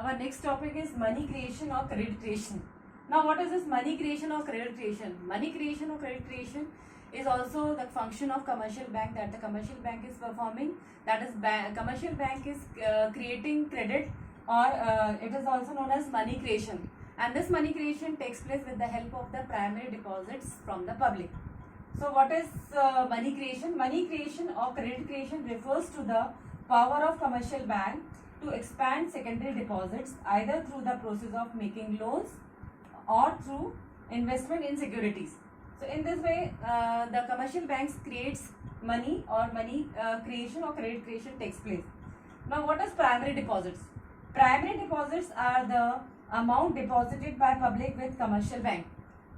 Our next topic is money creation or credit creation. Now, what is this money creation or credit creation? Money creation or credit creation is also the function of commercial bank that the commercial bank is performing. That is, commercial bank is creating credit, or it is also known as money creation. And this money creation takes place with the help of the primary deposits from the public. So, what is money creation? Money creation or credit creation refers to the power of commercial bank to expand secondary deposits either through the process of making loans or through investment in securities. So in this way, the commercial banks creates money, or money creation or credit creation takes place. Now, what is primary deposits? Primary deposits are the amount deposited by public with commercial bank.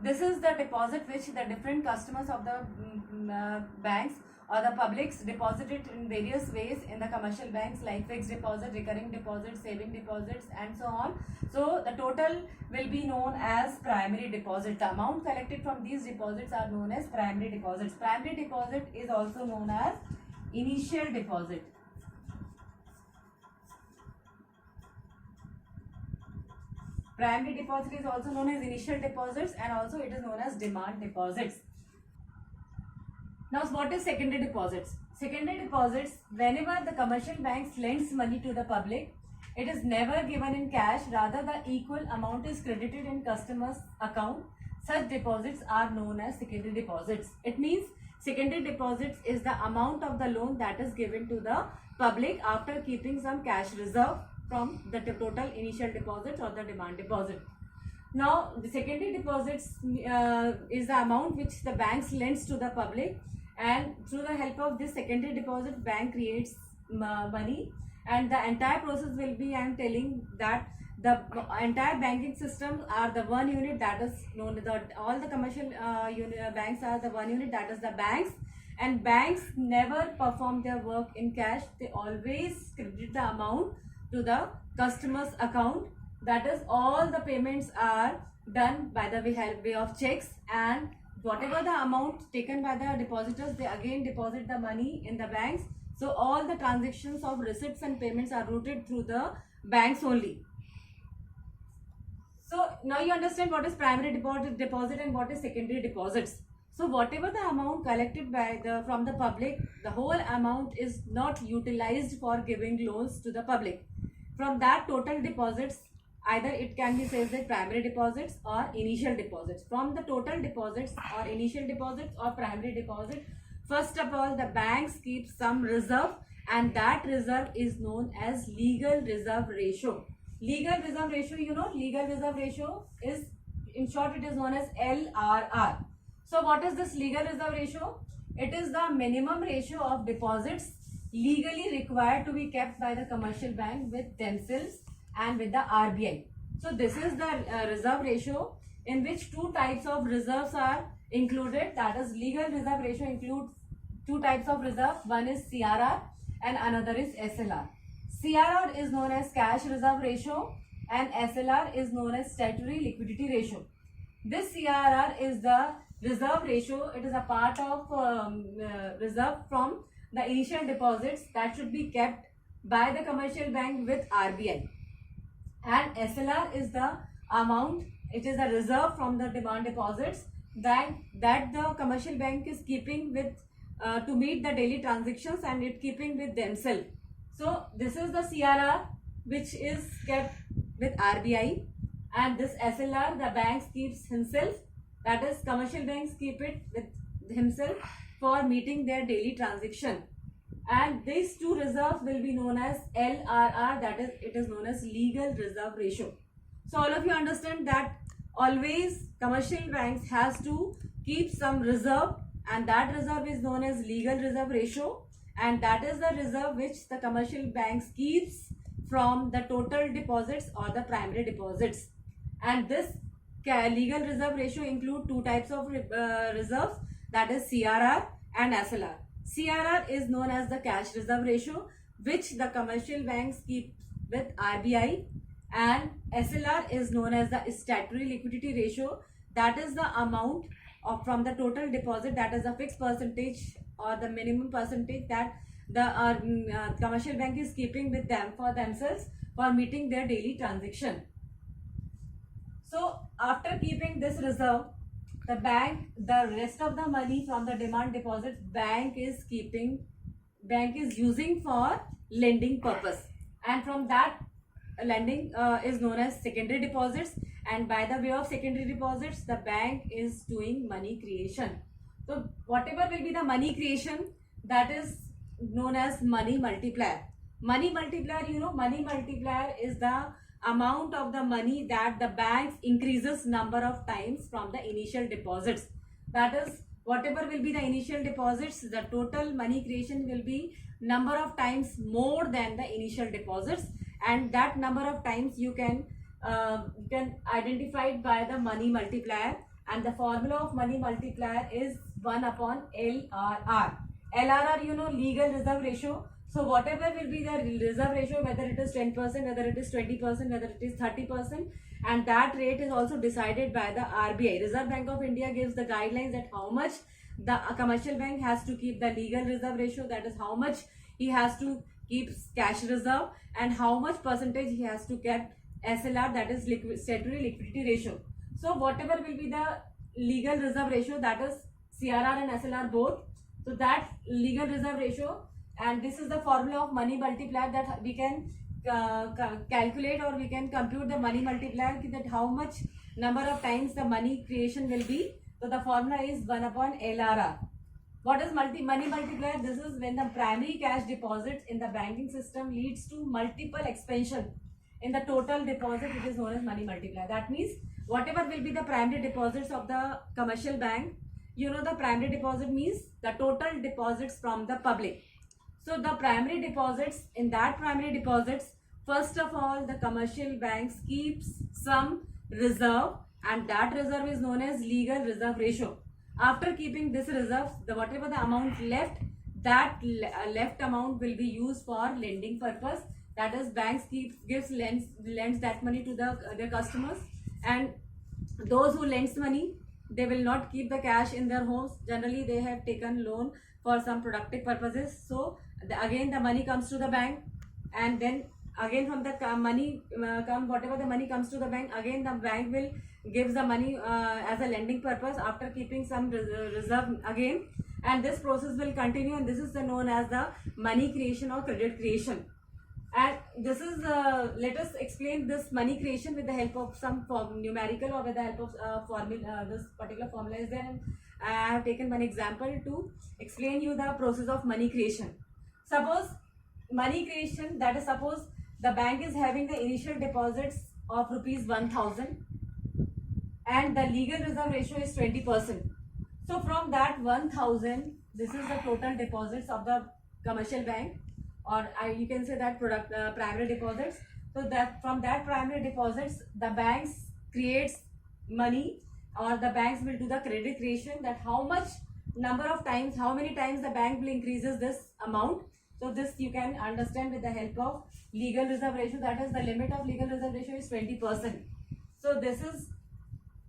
This is the deposit which the different customers of the banks or the publics deposited in various ways in the commercial banks, like fixed deposit, recurring deposits, saving deposits, and so on. So the total will be known as primary deposit. The amount collected from these deposits are known as primary deposits. Primary deposit is also known as initial deposit. Primary deposit is also known as initial deposits, and also it is known as demand deposits. Now, what is secondary deposits? Secondary deposits, whenever the commercial banks lends money to the public, it is never given in cash, rather the equal amount is credited in customer's account. Such deposits are known as secondary deposits. It means secondary deposits is the amount of the loan that is given to the public after keeping some cash reserve from the total initial deposits or the demand deposit. Now, the secondary deposits is the amount which the banks lends to the public, and through the help of this secondary deposit, bank creates money, and the entire process will be, I am telling that the entire banking system are the one unit that is known as all the commercial banks are the one unit, that is the banks. And banks never perform their work in cash. They always credit the amount to the customer's account. That is, all the payments are done by the way of checks, and whatever the amount taken by the depositors, they again deposit the money in the banks. So all the transactions of receipts and payments are routed through the banks only. So now you understand what is primary deposit and what is secondary deposits. So whatever the amount collected by from the public, the whole amount is not utilized for giving loans to the public. From that total deposits, either it can be said that primary deposits or initial deposits. From the total deposits or initial deposits or primary deposit, first of all, the banks keep some reserve, and that reserve is known as legal reserve ratio. Legal reserve ratio, you know, legal reserve ratio is, in short, it is known as LRR. So what is this legal reserve ratio? It is the minimum ratio of deposits legally required to be kept by the commercial bank with themselves and with the RBI. So this is the reserve ratio, in which two types of reserves are included. That is, legal reserve ratio includes two types of reserve. One is CRR and another is SLR. CRR is known as cash reserve ratio, and SLR is known as statutory liquidity ratio. This CRR is the reserve ratio. It is a part of reserve from the initial deposits that should be kept by the commercial bank with RBI. And SLR is the amount, it is a reserve from the demand deposits that the commercial bank is keeping with to meet the daily transactions, and it keeping with themselves. So this is the CRR which is kept with RBI, and this SLR the banks keeps himself, that is, commercial banks keep it with himself for meeting their daily transaction. And these two reserves will be known as LRR, that is, it is known as legal reserve ratio. So all of you understand that always commercial banks has to keep some reserve, and that reserve is known as legal reserve ratio, and that is the reserve which the commercial banks keeps from the total deposits or the primary deposits. And this legal reserve ratio include two types of reserves, that is CRR and SLR. CRR is known as the cash reserve ratio, which the commercial banks keep with RBI, and SLR is known as the statutory liquidity ratio. That is the amount of from the total deposit, that is a fixed percentage or the minimum percentage that the commercial bank is keeping with them for themselves for meeting their daily transaction. So after keeping this reserve, the bank, the rest of the money from the demand deposits, bank is using for lending purpose, and from that lending is known as secondary deposits, and by the way of secondary deposits the bank is doing money creation. So whatever will be the money creation, that is known as money multiplier. Money multiplier, money multiplier is the amount of the money that the banks increases number of times from the initial deposits. That is, whatever will be the initial deposits, the total money creation will be number of times more than the initial deposits, and that number of times you can identify it by the money multiplier, and the formula of money multiplier is 1 upon LRR. LRR, legal reserve ratio. So whatever will be the reserve ratio, whether it is 10%, whether it is 20%, whether it is 30%, and that rate is also decided by the RBI. Reserve Bank of India gives the guidelines that how much the commercial bank has to keep the legal reserve ratio, that is how much he has to keep cash reserve, and how much percentage he has to get SLR, that is statutory liquidity ratio. So whatever will be the legal reserve ratio, that is CRR and SLR both. So that legal reserve ratio, and this is the formula of money multiplier, that we can calculate or we can compute the money multiplier, that how much number of times the money creation will be. So the formula is 1 upon LRR. What is money multiplier? This is when the primary cash deposits in the banking system leads to multiple expansion in the total deposit. It is known as money multiplier. That means whatever will be the primary deposits of the commercial bank, the primary deposit means the total deposits from the public. So the primary deposits, in that primary deposits, first of all the commercial banks keeps some reserve, and that reserve is known as legal reserve ratio. After keeping this reserve, whatever the amount left, that left amount will be used for lending purpose. That is, banks lends that money to their customers, and those who lends money, they will not keep the cash in their homes. Generally, they have taken loan for some productive purposes. So again the money comes to the bank, and then again from the money whatever the money comes to the bank, again the bank will gives the money as a lending purpose after keeping some reserve again, and this process will continue, and this is known as the money creation or credit creation. And this is let us explain this money creation with the help of some numerical, or with the help of formula. This particular formula is there, and I have taken one example to explain you the process of money creation. Suppose money creation, that is, suppose the bank is having the initial deposits of rupees 1000, and the legal reserve ratio is 20%. So from that 1000, this is the total deposits of the commercial bank, or you can say that primary deposits. So that from that primary deposits, the banks creates money, or the banks will do the credit creation, that how much number of times, how many times the bank will increases this amount. So this you can understand with the help of legal reserve ratio, that is the limit of legal reserve ratio is 20%. So this is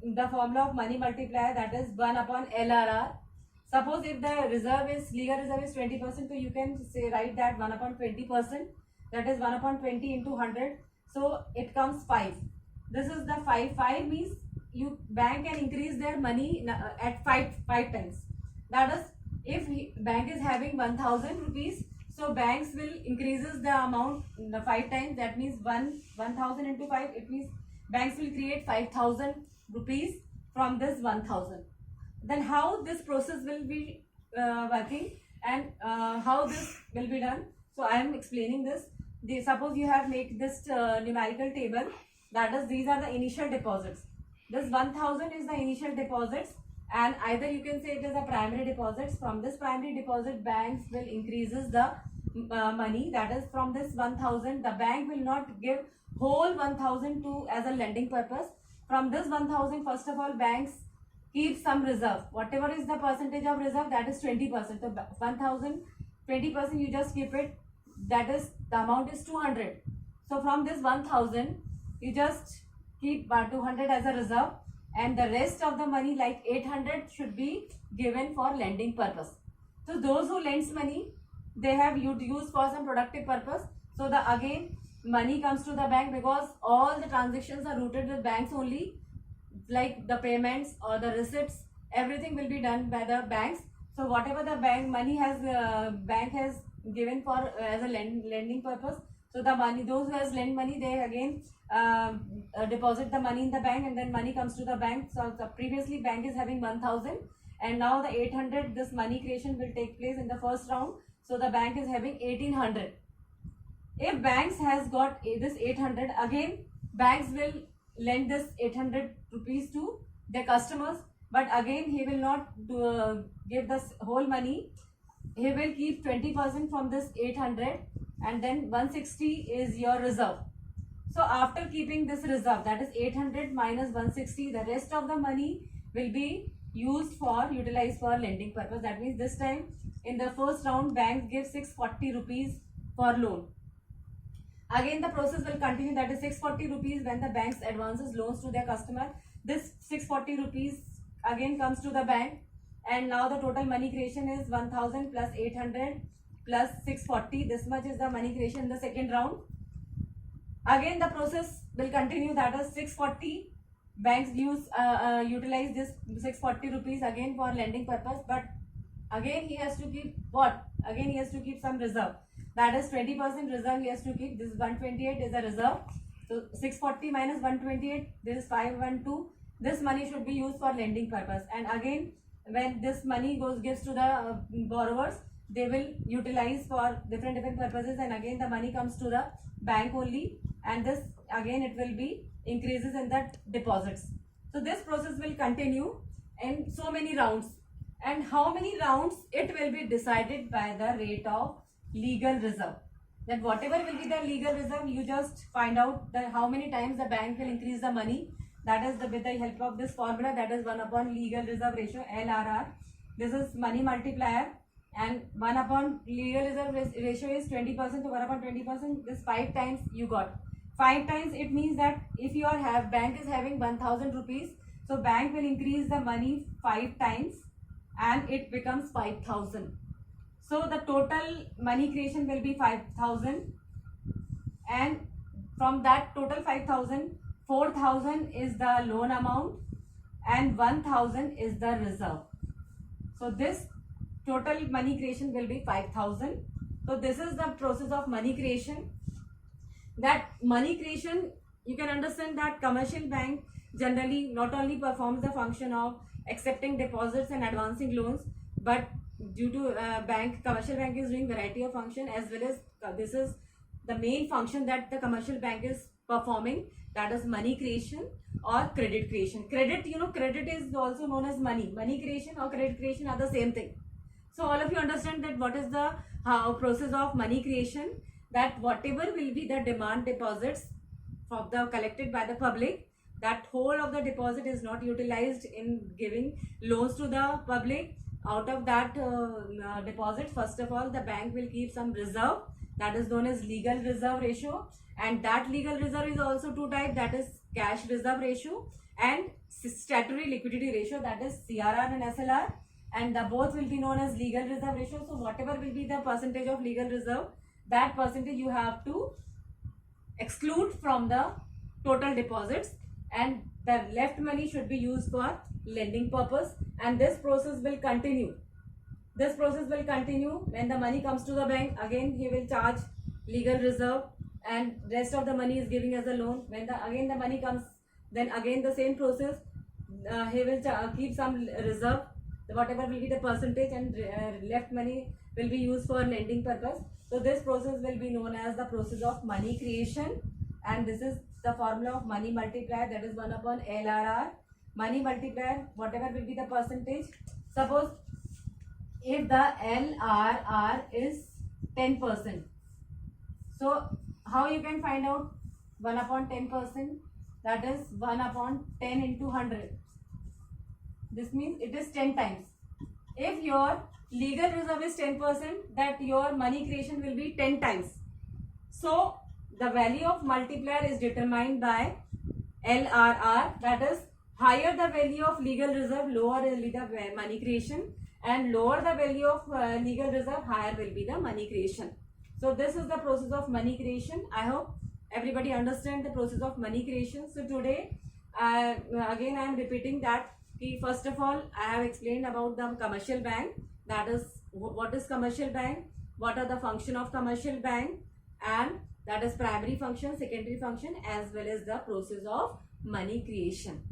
the formula of money multiplier, that is 1 upon LRR. Suppose if the legal reserve is 20%, so you can say write that 1 upon 20%, that is 1 upon 20 into 100. So it comes 5. This is the 5. 5 means bank can increase their money at 5 times. That is, if bank is having 1000 rupees, so banks will increases the amount 5 times. That means 1000 into 5. It means banks will create 5000 rupees from this 1000. Then how this process will be working, and how this will be done. So I am explaining this. Suppose you have made this numerical table, that is, these are the initial deposits. This 1000 is the initial deposits, and either you can say it is a primary deposits. From this primary deposit, banks will increases the money, that is, from this 1000, the bank will not give whole 1000 to as a lending purpose. From this 1000, first of all, banks keep some reserve. Whatever is the percentage of reserve, that is 20%. So 1000, 20% you just keep it, that is, the amount is 200. So from this 1000, you just keep 200 as a reserve, and the rest of the money, like 800, should be given for lending purpose. So those who lends money, they have used for some productive purpose. So again money comes to the bank, because all the transactions are routed with banks only, like the payments or the receipts, everything will be done by the banks. So whatever the bank has given for as a lending purpose, so the money, those who has lent money, they again deposit the money in the bank, and then money comes to the bank. So previously bank is having 1000, and now the 800, this money creation will take place in the first round. So the bank is having 1800. If banks has got this 800, again banks will lend this 800 rupees to their customers, but again he will not give this whole money. He will keep 20% from this 800, and then 160 is your reserve. So after keeping this reserve, that is 800 minus 160, the rest of the money will be utilized for lending purpose. That means this time in the first round, banks give 640 rupees for loan. Again the process will continue, that is 640 rupees when the banks advances loans to their customer. This 640 rupees again comes to the bank, and now the total money creation is 1000 plus 800 plus 640. This much is the money creation in the second round. Again the process will continue, that is 640 banks utilize this 640 rupees again for lending purpose, but again he has to keep what? Again he has to keep some reserve, that is 20% reserve he has to keep. This 128 is a reserve. So 640 minus 128, this is 512. This money should be used for lending purpose, and again when this money gives to the borrowers, they will utilize for different purposes, and again the money comes to the bank only, and this again it will be increases in the deposits. So this process will continue in so many rounds, and how many rounds it will be decided by the rate of legal reserve. That whatever will be the legal reserve, you just find out that how many times the bank will increase the money. That is with the help of this formula, that is 1 upon legal reserve ratio, LRR. This is money multiplier, and 1 upon legal reserve ratio is 20%, so 1 upon 20%, this 5 times you got. 5 times, it means that if your bank is having 1000 rupees, so bank will increase the money 5 times and it becomes 5000. So the total money creation will be 5000, and from that total 5000, 4000 is the loan amount and 1000 is the reserve. So this total money creation will be 5000. So this is the process of money creation. That money creation, you can understand that commercial bank generally not only performs the function of accepting deposits and advancing loans, but due to commercial bank is doing variety of function, as well as this is the main function that the commercial bank is performing, that is money creation or credit creation. Credit, credit is also known as money. Money creation or credit creation are the same thing. So all of you understand that what is the process of money creation, that whatever will be the demand deposits from the collected by the public, that whole of the deposit is not utilized in giving loans to the public. Out of that deposit, first of all, the bank will keep some reserve, that is known as legal reserve ratio, and that legal reserve is also two types, that is cash reserve ratio and statutory liquidity ratio, that is CRR and SLR, and the both will be known as legal reserve ratio. So whatever will be the percentage of legal reserve, that percentage you have to exclude from the total deposits, and the left money should be used for lending purpose, and this process will continue. This process will continue when the money comes to the bank. Again he will charge legal reserve, and rest of the money is giving as a loan. When again the money comes, then again the same process, he will keep some reserve, whatever will be the percentage, and left money will be used for lending purpose. So this process will be known as the process of money creation, and this is the formula of money multiplier, that is 1 upon LRR. Money multiplier, whatever will be the percentage. Suppose if the LRR is 10%, so how you can find out 1 upon 10%? That is 1 upon 10 into 100. This means it is 10 times. If your legal reserve is 10%, that your money creation will be 10 times. So the value of multiplier is determined by LRR, that is higher the value of legal reserve, lower will be the money creation, and lower the value of legal reserve, higher will be the money creation. So this is the process of money creation. I hope Everybody understand the process of money creation. So today, again I am repeating that. First of all, I have explained about the commercial bank. That is, what is commercial bank? What are the function of commercial bank? And that is primary function, secondary function, as well as the process of money creation.